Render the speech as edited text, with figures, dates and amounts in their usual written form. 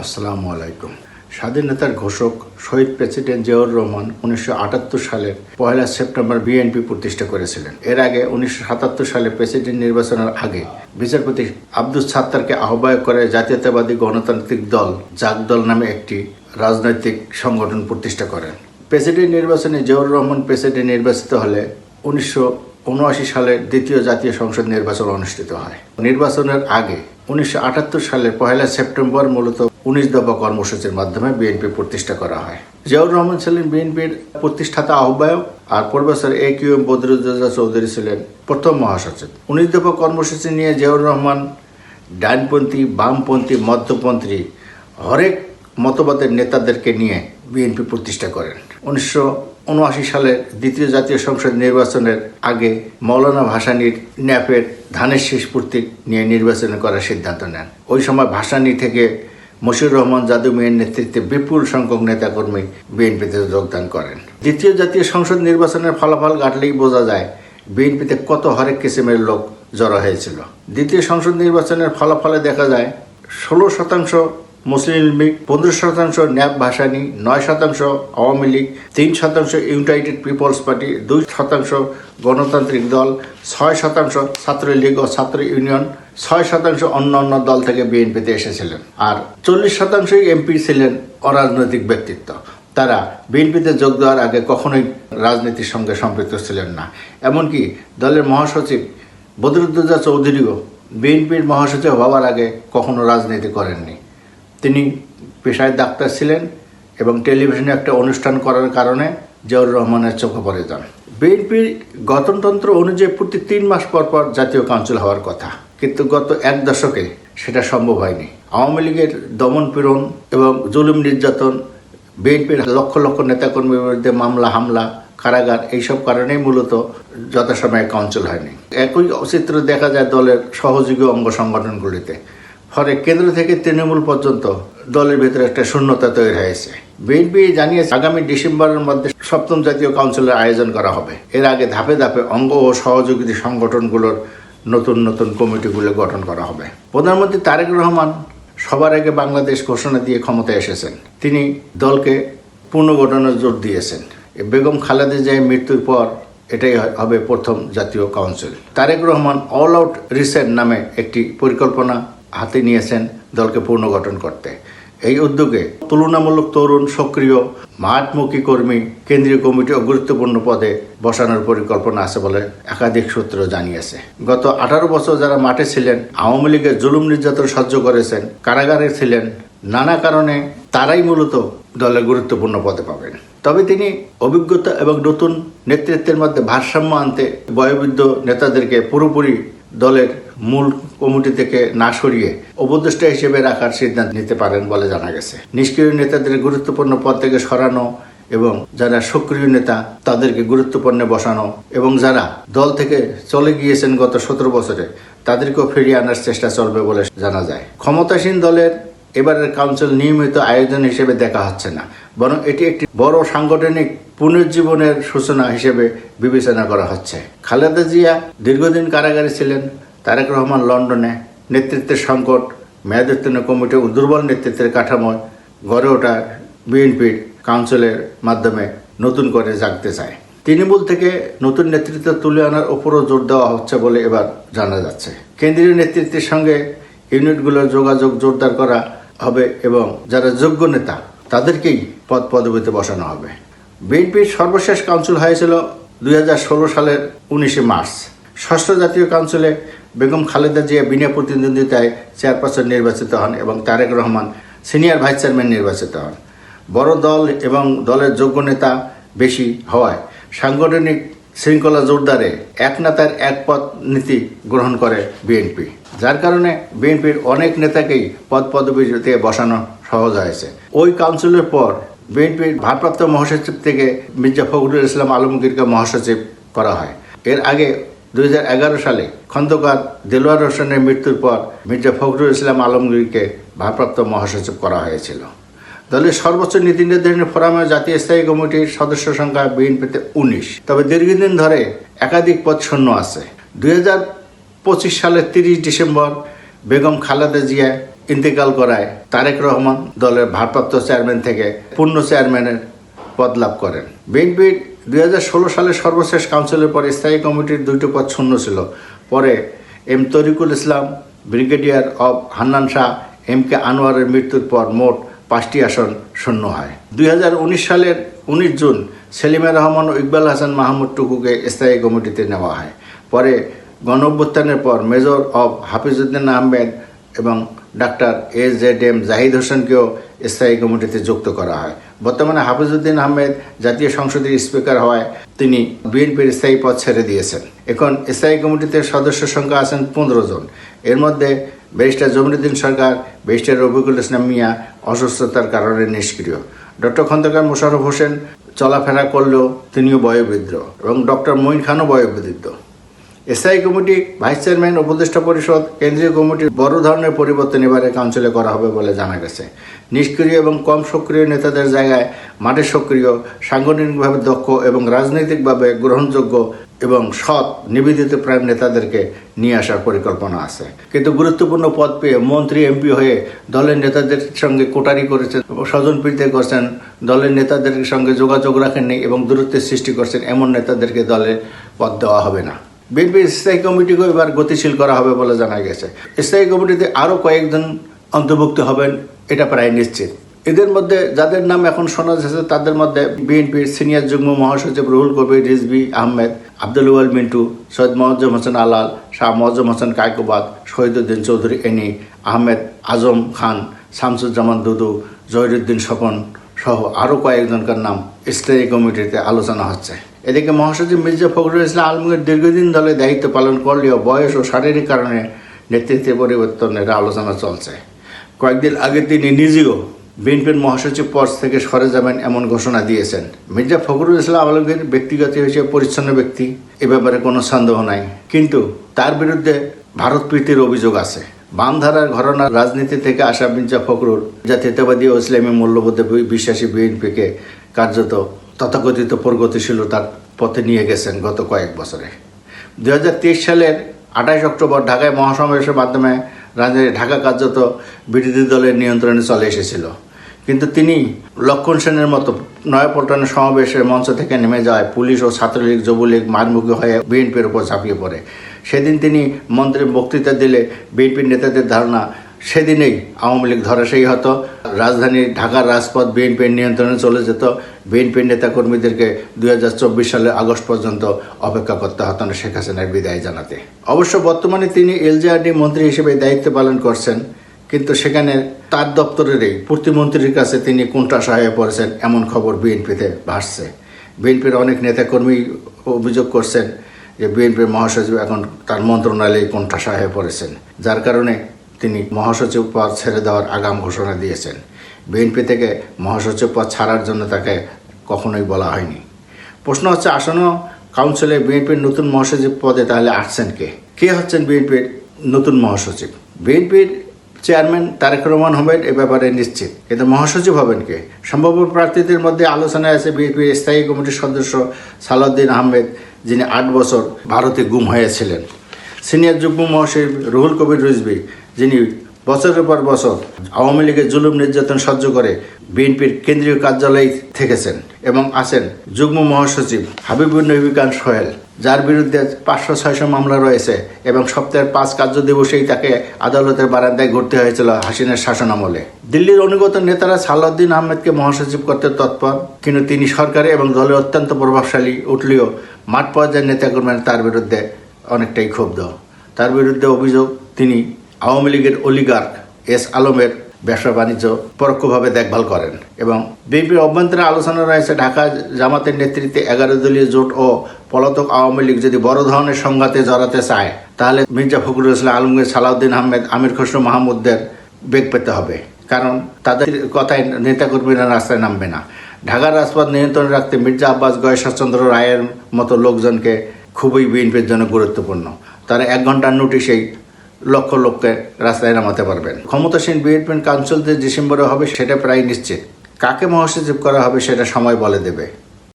আসসালামু আলাইকুম। স্বাধীনতার ঘোষক শহীদ প্রেসিডেন্ট জিয়াউর রহমান 1978 সালের 1 সেপ্টেম্বর বিএনপি প্রতিষ্ঠা করেছিলেন। এর আগে 1977 সালে প্রেসিডেন্ট নির্বাচনের আগে বিচারপতি আব্দুস সাত্তারকে আহ্বায়ক করে জাতীয়তাবাদী গণতান্ত্রিক দল জাগদল নামে একটি রাজনৈতিক সংগঠন প্রতিষ্ঠা করেন। প্রেসিডেন্ট নির্বাচনে জিয়াউর রহমান প্রেসিডেন্ট নির্বাচিত হলে 1979 সালের দ্বিতীয় জাতীয় সংসদ নির্বাচন অনুষ্ঠিত হয়। নির্বাচনের আগে 1978 সালের 1 সেপ্টেম্বর মূলত 19 দফা কর্মসূচির মাধ্যমে বিএনপি প্রতিষ্ঠা করা হয়। জিয়াউর রহমান ছিলেন বিএনপির প্রতিষ্ঠাতা আহ্বায়ক, আর প্রফেসর এ.কিউ.এম বদরুদ্দোজা চৌধুরী ছিলেন প্রথম মহাসচিব। 19 দফা কর্মসূচি নিয়ে জিয়াউর রহমান ডানপন্থী, বামপন্থী, মধ্যপন্থী হরেক মতবাদের নেতাদেরকে নিয়ে বিএনপি প্রতিষ্ঠা করেন। 1979 সালের দ্বিতীয় জাতীয় সংসদ নির্বাচনের আগে মৌলানা ভাসানীর ন্যাপের ধানের শীষ প্রতীক নিয়ে নির্বাচন করার সিদ্ধান্ত নেন। ওই সময় ভাসানী থেকে মশিউর রহমান জাদু মিয়ার নেতৃত্বে বিপুল সংখ্যক নেতাকর্মী বিএনপিতে যোগদান করেন। দ্বিতীয় জাতীয় সংসদ নির্বাচনের ফলাফল ঘাটলেই বোঝা যায় বিএনপিতে কত হরেক কিসিমের লোক জড়ো হয়েছিল। দ্বিতীয় সংসদ নির্বাচনের ফলাফলে দেখা যায় 16% Muslim League, 15% NAP Bhasani, 9% Awami League, 3% United People's Party, 2% গণতান্ত্রিক দল, 6% ছাত্রলীগ ও ছাত্র ইউনিয়ন, 6% অন্যান্য দল থেকে বিএনপিতে এসেছিলেন। আর 40% এমপি ছিলেন অরাজনৈতিক ব্যক্তিত্ব। তারা বিএনপিতে যোগ দেওয়ার আগে কখনোই রাজনীতির সঙ্গে সম্পৃক্ত ছিলেন না। এমনকি দলের মহাসচিব বদরুদ্দোজা চৌধুরীও বিএনপির মহাসচিব হওয়ার আগে কখনো রাজনীতি করেননি। তিনি পেশায় ডাক্তার ছিলেন এবং টেলিভিশনে একটা অনুষ্ঠান করার কারণে জিয়াউর রহমানের চোখে পড়ে যান। বিএনপির গঠনতন্ত্র অনুযায়ী প্রতি 3 মাস পর পর জাতীয় কাউন্সিল হওয়ার কথা, কিন্তু গত 1 দশকে সেটা সম্ভব হয়নি। আওয়ামী লীগের দমনপীড়ন এবং জুলুম নির্যাতন, বিএনপির লক্ষ লক্ষ নেতাকর্মীর বিরুদ্ধে মামলা হামলা, কারাগার, এইসব কারণেই মূলত যথাসময়ে কাউন্সিল হয়নি। একই চিত্র দেখা যায় দলের সহযোগী অঙ্গ সংগঠনগুলিতে। ফলে কেন্দ্র থেকে তৃণমূল পর্যন্ত দলের ভিতরে একটা শূন্যতা তৈরি হয়েছে। বিএনপি জানিয়েছে আগামী ডিসেম্বরের মধ্যে 7ম জাতীয় কাউন্সিলের আয়োজন করা হবে। এর আগে ধাপে ধাপে অঙ্গ ও সহযোগী সংগঠনগুলোর নতুন নতুন কমিটিগুলো গঠন করা হবে। প্রধানমন্ত্রী তারেক রহমান সবার আগে বাংলাদেশ ঘোষণা দিয়ে ক্ষমতায় এসেছেন। তিনি দলকে পুনর্গঠনের জোর দিয়েছেন। বেগম খালেদা জিয়ার মৃত্যুর পর এটাই হবে প্রথম জাতীয় council. Tarique Rahman all out reset নামে একটি পরিকল্পনা হাতে নিয়েছেন দলকে পুনর্গঠন করতে। এই উদ্যোগে তুলনামূলক তরুণ, সক্রিয়, মাঠমুখী কর্মী কেন্দ্রীয় কমিটি ও গুরুত্বপূর্ণ পদে বসানোর পরিকল্পনা আছে বলে একাধিক সূত্র জানিয়েছে। গত 18 বছর যারা মাঠে ছিলেন, আওয়ামী লীগের জুলুম নির্যাতন সহ্য করেছেন, কারাগারে ছিলেন, নানা কারণে তারাই মূলত দলের গুরুত্বপূর্ণ পদে পাবেন। তবে তিনি অভিজ্ঞতা এবং নতুন নেতৃত্বের মধ্যে ভারসাম্য আনতে বয়োবৃদ্ধ নেতাদেরকে পুরোপুরি দলের মূল কমিটি থেকে না সরিয়ে উপদেষ্টা হিসেবে রাখার সিদ্ধান্ত নিতে পারেন বলে জানা গেছে। নিষ্ক্রিয় নেতাদের গুরুত্বপূর্ণ পদ থেকে সরানো এবং যারা সক্রিয় নেতা তাদেরকে গুরুত্বপূর্ণ বসানো এবং যারা দল থেকে চলে গিয়েছেন গত 17 বছরে তাদেরকেও ফিরিয়ে আনার চেষ্টা চলবে বলে জানা যায়। ক্ষমতাসীন দলের এবারের কাউন্সিল নিয়মিত আয়োজন হিসেবে দেখা হচ্ছে না, বরং এটি একটি বড় সাংগঠনিক পুনর্জীবনের সূচনা হিসেবে বিবেচনা করা হচ্ছে। খালেদা জিয়া দীর্ঘদিন কারাগারে ছিলেন। তারেক রহমান লন্ডনে। নেতৃত্বের সংকট, মেয়াদোত্তীর্ণ কমিটি ও দুর্বল নেতৃত্বের কাঠামোয় গড়ে ওঠা বিএনপির কাউন্সিলের মাধ্যমে নতুন করে জাগতে চায়। তৃণমূল থেকে নতুন নেতৃত্ব তুলে আনার উপরও জোর দেওয়া হচ্ছে বলে এবার জানা যাচ্ছে। কেন্দ্রীয় নেতৃত্বের সঙ্গে ইউনিটগুলোর যোগাযোগ জোরদার করা হবে এবং যারা যোগ্য নেতা তাদেরকেই পদবিতে বসানো হবে। বিএনপির সর্বশেষ কাউন্সিল হয়েছিল 2016 সালের 19 মার্চ। 6ষ্ঠ জাতীয় কাউন্সিলে বেগম খালেদা জিয়া বিনা প্রতিদ্বন্দ্বিতায় চেয়ারপারসন নির্বাচিত হন এবং Tarique Rahman senior vice chairman নির্বাচিত হন। বড় দল এবং দলের যোগ্য নেতা বেশি হওয়ায় সাংগঠনিক শৃঙ্খলা জোরদারে এক নেতার এক পদ নীতি গ্রহণ করে বিএনপি, যার কারণে বিএনপির অনেক নেতাকেই পদবিতে বসানো সহজ হয়েছে। ওই কাউন্সিলের পর বিএনপির ভারপ্রাপ্ত মহাসচিব থেকে মির্জা ফখরুল ইসলাম আলমগীরকে মহাসচিব করা হয়। এর আগে 2011 সালে খন্দকার দেলোয়ার হোসেনের মৃত্যুর পর মির্জা ফখরুল ইসলাম আলমগীরকে ভারপ্রাপ্ত মহাসচিব করা হয়েছিল। দলের সর্বোচ্চ নীতি নির্ধারণী ফোরামের জাতীয় স্থায়ী কমিটির সদস্য সংখ্যা বিএনপিতে 19। তবে দীর্ঘদিন ধরে একাধিক পদ শূন্য আছে। 2025 সালের 30 ডিসেম্বর বেগম খালেদা জিয়া ইন্তেকাল করায় তারেক রহমান দলের ভারপ্রাপ্ত চেয়ারম্যান থেকে পূর্ণ চেয়ারম্যানের পদ লাভ করেন। বিএনপির 2016 সালের সর্বশেষ কাউন্সিলের পরে স্থায়ী কমিটির 2টি পদ শূন্য ছিল। পরে এম তরিকুল ইসলাম, ব্রিগেডিয়ার অব হান্নান শাহ, এম কে আনোয়ারের মৃত্যুর পর মোট 5টি আসন শূন্য হয়। 2019 সালের 19 জুন সেলিমা রহমান ও ইকবাল হাসান মাহমুদ টুকুকে স্থায়ী কমিটিতে নেওয়া হয়। পরে গণঅভ্যুত্থানের পর মেজর অব হাফিজউদ্দিন আহমেদ এবং ডাক্তার AZM জাহিদ হোসেনকেও স্থায়ী কমিটিতে যুক্ত করা হয়। বর্তমানে হাফিজউদ্দিন আহমেদ জাতীয় সংসদের স্পিকার হওয়ায় তিনি বিএনপির স্থায়ী পদ ছেড়ে দিয়েছেন। এখন স্থায়ী কমিটিতে সদস্য সংখ্যা আছেন 15 জন। এর মধ্যে ব্যারিস্টার জমিরুদ্দিন সরকার, ব্যারিস্টার রফিকুল ইসলাম মিয়া অসুস্থতার কারণে নিষ্ক্রিয়। ডক্টর খন্দকার মোশাররফ হোসেন চলাফেরা করলেও তিনিও বয়োবৃদ্ধ এবং ডক্টর মঈন খানও বয়োবৃদ্ধ। স্থায়ী কমিটি, ভাইস চেয়ারম্যান, উপদেষ্টা পরিষদ, কেন্দ্রীয় কমিটির বড় ধরনের পরিবর্তন এবারে কাউন্সিলে করা হবে বলে জানা গেছে। নিষ্ক্রিয় এবং কম সক্রিয় নেতাদের জায়গায় মাঠে সক্রিয়, সাংগঠনিকভাবে দক্ষ এবং রাজনৈতিকভাবে গ্রহণযোগ্য এবং সৎ নিবেদিত প্রাণ নেতাদেরকে নিয়ে আসার পরিকল্পনা আছে। কিন্তু গুরুত্বপূর্ণ পদ পেয়ে মন্ত্রী, এমপি হয়ে দলের নেতাদের সঙ্গে কোটারি করেছেন, স্বজনপ্রীতি করছেন, দলের নেতাদের সঙ্গে যোগাযোগ রাখেননি এবং দূরত্বের সৃষ্টি করছেন, এমন নেতাদেরকে দলে পদ দেওয়া হবে না। বিএনপির স্থায়ী কমিটিকেও এবার গতিশীল করা হবে বলে জানা গেছে। স্থায়ী কমিটিতে আরও কয়েকজন অন্তর্ভুক্ত হবেন, এটা প্রায় নিশ্চিত। এদের মধ্যে যাদের নাম এখন শোনা যাচ্ছে তাদের মধ্যে বিএনপির সিনিয়র যুগ্ম মহাসচিব রুহুল কবির রিজভী আহমেদ, আব্দুল ওয়াল মিন্টু, সৈয়দ মোয়াজ্জেম হোসেন আলাল, শাহ মোয়াজ্জেম হোসেন কায়কোবাদ, শহীদুদ্দিন চৌধুরী এনি, আহমেদ আজম খান, শামসুজ্জামান দুদু, জহিরুদ্দিন স্বপন সহ আরও কয়েকজনকার নাম স্থায়ী কমিটিতে আলোচনা হচ্ছে। এদিকে মহাসচিব মির্জা ফখরুল ইসলাম আলমগীর দীর্ঘদিন দলে দায়িত্ব পালন করলেও বয়স ও শারীরিক কারণে নেতৃত্বে পরিবর্তনের আলোচনা চলছে। কয়েকদিন আগে তিনি নিজেও বিএনপির মহাসচিব পদ থেকে সরে যাবেন এমন ঘোষণা দিয়েছেন। মির্জা ফখরুল ইসলাম আলমগীর ব্যক্তিগত হিসেবে পরিচ্ছন্ন ব্যক্তি, এ ব্যাপারে কোনো সন্দেহ নাই, কিন্তু তার বিরুদ্ধে ভারত প্রীতির অভিযোগ আছে। বামধারার ঘরানার রাজনীতি থেকে আসা মির্জা ফখরুল জাতীয়তাবাদী ও ইসলামী মূল্যবোধে বিশ্বাসী বিএনপিকে কার্যত তথাকথিত প্রগতিশীলতার পথে নিয়ে গেছেন গত কয়েক বছরে। 2023 সালের 28 অক্টোবর ঢাকায় মহাসমাবেশের মাধ্যমে ঢাকা কার্যত বিরোধী দলের নিয়ন্ত্রণে চলে এসেছিল, কিন্তু তিনি লক্ষণ সেনের মতো নয়াপল্টনের সমাবেশের মঞ্চ থেকে নেমে যাওয়ায় পুলিশ ও ছাত্রলীগ, যুবলীগ মারমুখী হয়ে বিএনপির উপর ঝাঁপিয়ে পড়ে। সেদিন তিনি মন্ত্রীর বক্তৃতা দিলে বিএনপির নেতাদের ধারণা সেদিনেই আওয়ামী লীগ ধরাশায়ী হতো, রাজধানীর ঢাকার রাজপথ বিএনপির নিয়ন্ত্রণে চলে যেত, বিএনপির নেতাকর্মীদেরকে 2024 সালের আগস্ট পর্যন্ত অপেক্ষা করতে হতো না শেখ হাসিনার বিদায় জানাতে। অবশ্য বর্তমানে তিনি এলজিআরডি মন্ত্রী হিসেবে দায়িত্ব পালন করছেন, কিন্তু সেখানে তার দপ্তরেরই প্রতিমন্ত্রীর কাছে তিনি কোণঠাসা হয়ে পড়েছেন এমন খবর বিএনপিতে ভাসছে। বিএনপির অনেক নেতাকর্মী অভিযোগ করছেন যে বিএনপির মহাসচিব এখন তার মন্ত্রণালয়ে কোণঠাসা হয়ে পড়েছেন, যার কারণে তিনি মহাসচিব পদ ছেড়ে দেওয়ার আগাম ঘোষণা দিয়েছেন। বিএনপি থেকে মহাসচিব পদ ছাড়ার জন্য তাকে কখনোই বলা হয়নি। প্রশ্ন হচ্ছে, আসন্ন কাউন্সিলে বিএনপির নতুন মহাসচিব পদে তাহলে আসছেন কে হচ্ছেন বিএনপির নতুন মহাসচিব? বিএনপির চেয়ারম্যান তারেক রহমান হবেন এ ব্যাপারে নিশ্চিত, কিন্তু মহাসচিব হবেন কে? সম্ভাব্য প্রার্থীদের মধ্যে আলোচনায় আছে বিএনপির স্থায়ী কমিটির সদস্য সালাউদ্দিন আহমেদ, যিনি 8 বছর ভারতে গুম হয়েছিলেন, সিনিয়র যুগ্ম মহাসচিব রুহুল কবির রিজভী, যিনি বছরের পর বছর আওয়ামী লীগের জুলুম নির্যাতন সহ্য করে বিএনপির কেন্দ্রীয় কার্যালয়ে থেকেছেন, এবং আছেন যুগ্ম মহাসচিব হাবিবুর নবী খান সোহেল, যার বিরুদ্ধে 500-600 মামলা রয়েছে এবং সপ্তাহের 5 কার্য দিবসেই তাকে আদালতের বারান্দায় ঘুরতে হয়েছিল হাসিনার শাসনামলে। দিল্লির অনুগত নেতারা সালাউদ্দিন আহমেদকে মহাসচিব করতে তৎপর, কিন্তু তিনি সরকারে এবং দলে অত্যন্ত প্রভাবশালী উঠলেও মাঠ পর্যায়ের নেতাকর্মীরা তার বিরুদ্ধে অনেকটাই ক্ষুব্ধ। তার বিরুদ্ধে অভিযোগ তিনি আওয়ামী লীগের অলিগার্ক এস আলমের ব্যবসা বাণিজ্য পরোক্ষভাবে দেখভাল করেন। এবং বিএনপির অভ্যন্তরে আলোচনা রয়েছে ঢাকা জামাতের নেতৃত্বে 11 দলীয় জোট ও পলাতক আওয়ামী লীগ যদি বড় ধরনের সংঘাতে জড়াতে চায়, তাহলে মির্জা ফখরুল ইসলাম আলমগীর, সালাউদ্দিন আহমেদ, আমির খসরু মাহমুদদের বেগ পেতে হবে, কারণ তাদের কথায় নেতাকর্মীরা রাস্তায় নামবে না। ঢাকার রাজপথ নিয়ন্ত্রণে রাখতে মির্জা আব্বাস, গয়েশ্বরচন্দ্র রায়ের মতো লোকজনকে খুবই বিএনপির জন্য গুরুত্বপূর্ণ। তারা 1 ঘন্টার নোটিশেই লক্ষ লোককে রাস্তায় নামাতে পারবেন। ক্ষমতাসীন বিএনপি কাউন্সিল যে ডিসেম্বরে হবে সেটা প্রায় নিশ্চিত। কাকে মহাসচিব করা হবে সেটা সময় বলে দেবে।